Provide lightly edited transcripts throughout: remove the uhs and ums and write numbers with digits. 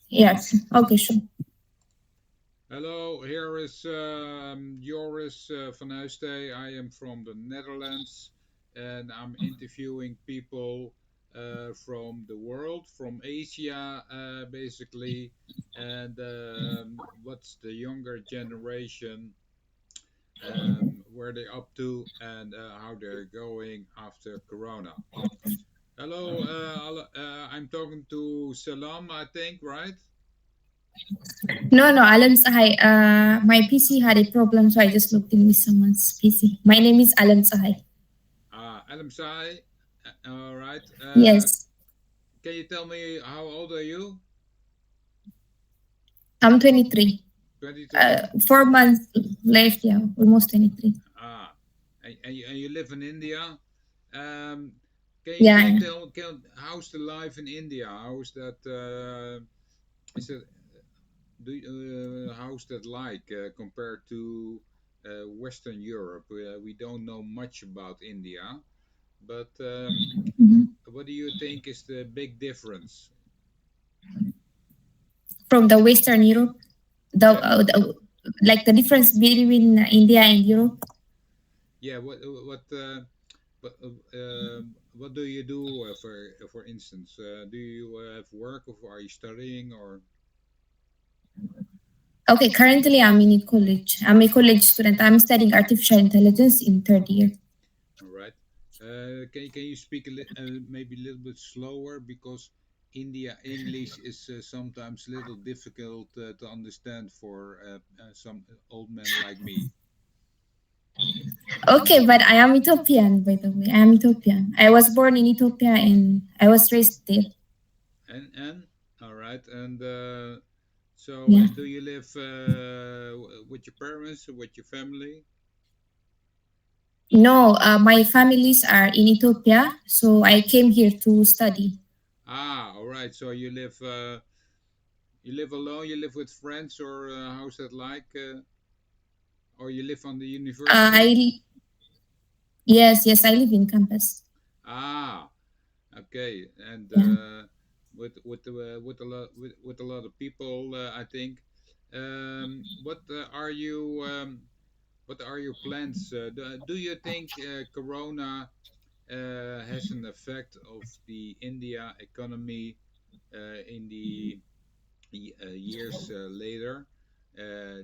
Yes. Okay, sure. Hello, here is Joris van Huijstee. I am from the Netherlands and I'm interviewing people from the world, from Asia basically, and what's the younger generation, where they're up to, and how they're going after Corona. Hello, I'm talking to Salam, I think, right? No, no, Alemtesay. My PC had a problem, so I just looked in with someone's PC. My name is Alemtesay. Alemtesay. All right. Yes, Can you tell me how old are you? I'm 23. 23. 4 months left. Yeah, almost 23. Ah, and you live in India. Um, can Yeah, you yeah. tell how's the life in India? How's that? Is it how's that like compared to Western Europe? We don't know much about India, but Mhm. what do you think is the big difference? From the Western Europe, Yeah, like the difference between India and Europe. yeah. What do you do for instance? Do you have work or are you studying or Okay, currently I'm in a college. I'm a college student. I'm studying artificial intelligence in third year. all right? Can you speak maybe a little bit slower because India English is sometimes a little difficult to understand for some old men like me. Okay, but I am Ethiopian, by the way. I am Ethiopian. I was born in Ethiopia and I was raised there. And all right, and Yeah. do you live with your parents or with your family? No, my families are in Ethiopia, so I came here to study. Ah, all right. So you live alone, you live with friends, or how's that like? Or you live on the university? I yes, yes, I live in campus. Ah, okay. And Yeah. with a lot of people, I think. What are you? What are your plans? Do you think Corona has an effect of the India economy in the years later?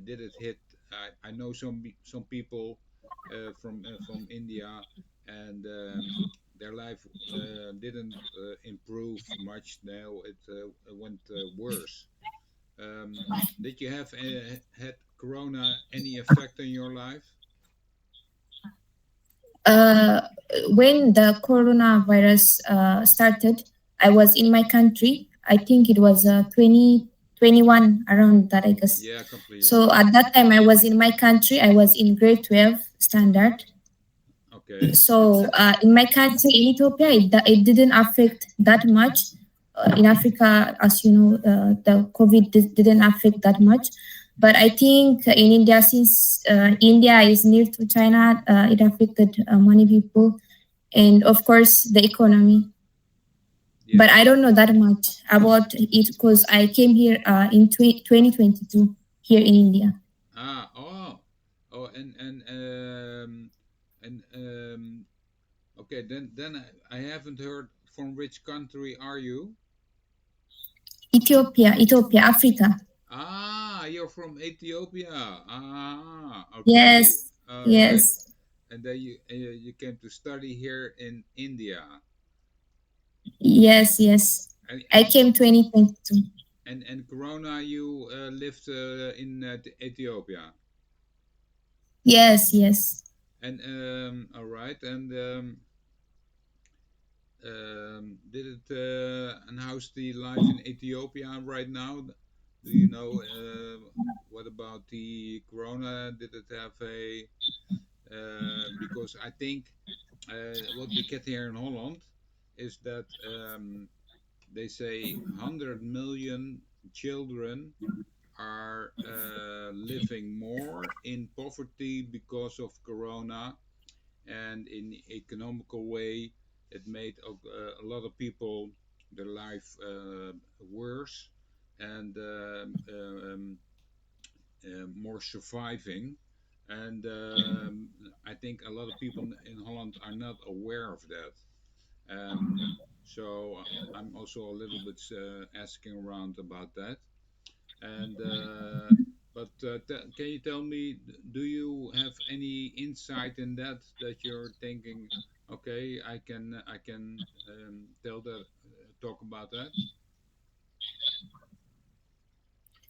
Did it hit? I know some people from India, and their life didn't improve much. Now it went worse. Did you have had Corona any effect on your life? Uh, when the coronavirus started, I was in my country. I think it was 2021, around that, I guess. Yeah, completely So right. at that time, I was in my country. I was in grade 12 standard. Okay. So in my country, in Ethiopia, it didn't affect that much. In Africa, as you know, the COVID didn't affect that much. But I think in India, since India is near to China, it affected many people, and of course the economy. But Yeah. I don't know that much about it because I came here in 2022 here in India. Ah. Oh. Oh. And okay. Then I haven't heard from which country are you? Ethiopia, Africa. Ah, you're from Ethiopia. Ah. Okay. Yes, All right. yes. And then you came to study here in India. Yes, yes. And I and came 2022. and Corona, you lived in Ethiopia. Yes, yes. And all right. And did it and how's the life in Ethiopia right now? Do you know what about the Corona? Did it have a because I think what we get here in Holland is that they say 100 million children are living more in poverty because of Corona, and in economical way it made a lot of people their life worse, and more surviving. And I think a lot of people in Holland are not aware of that. So I'm also a little bit asking around about that. And but can you tell me, do you have any insight in that you're thinking, okay, I can tell that talk about that?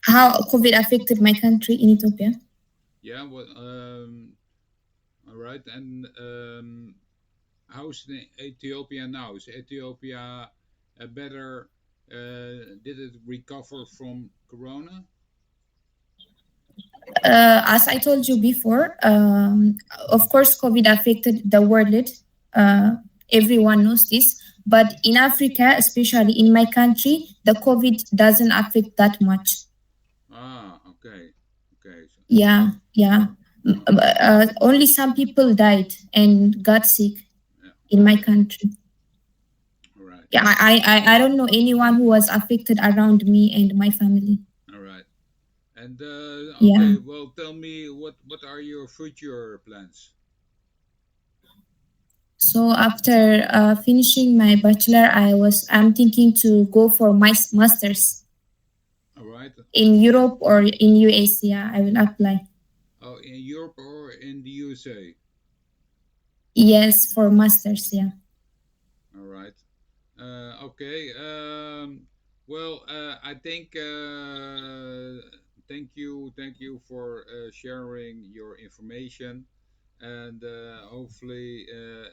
How COVID affected my country in Ethiopia. Yeah. Well, all right. And how's the Ethiopia now? Is Ethiopia better? Did it recover from Corona? As I told you before, of course, COVID affected the world. Uh, Everyone knows this. But in Africa, especially in my country, the COVID doesn't affect that much. Ah, okay, okay. So, Yeah, yeah. Only some people died and got sick yeah, in my okay, country. all right, Yeah, I don't know anyone who was affected around me and my family. all right. And Yeah. okay, well, tell me what are your future plans? So after finishing my bachelor, I'm thinking to go for my masters All right. in Europe or in US. Yeah, I will apply. Oh, in Europe or in the USA? Yes, for masters. Yeah. All right. Okay. Well, I think thank you for sharing your information, and hopefully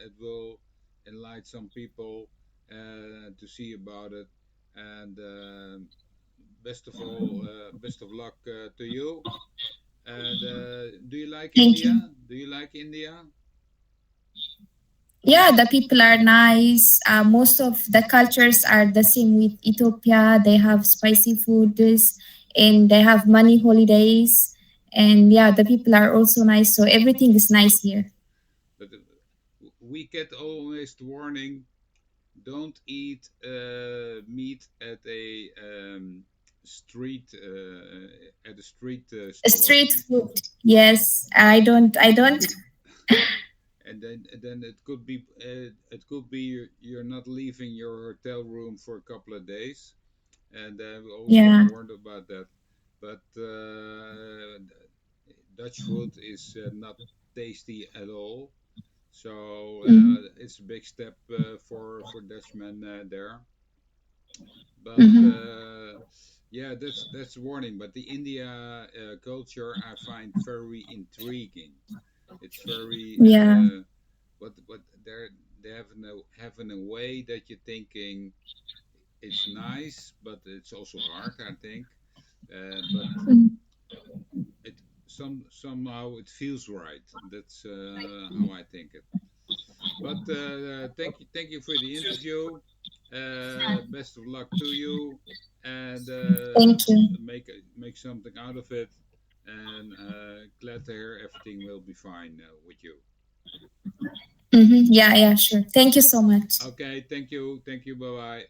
it will enlighten some people to see about it. And best of luck to you. And do you like Thank you. India? Do you like India? Yeah, the people are nice. Most of the cultures are the same with Ethiopia. They have spicy foods and they have money holidays. And yeah, the people are also nice. So everything is nice here. But we get always the warning: don't eat meat at a street store. Street food. Yes, I don't. And then it could be you're not leaving your hotel room for a couple of days, and we always get Yeah. warned about that. But Dutch food is not tasty at all. So Mm-hmm. it's a big step for Dutchmen there. But Mm-hmm. yeah, that's a warning. But the India culture I find very intriguing. It's very Yeah. what they have in a way that you're thinking it's nice, but it's also hard. I think, but Mm-hmm. it somehow it feels right. That's how I think it. But thank you for the interview. Best of luck to you, and Thank you. make something out of it. And glad to hear everything will be fine with you. Mm-hmm. Yeah, yeah, sure. Thank you so much. Okay, thank you, bye bye.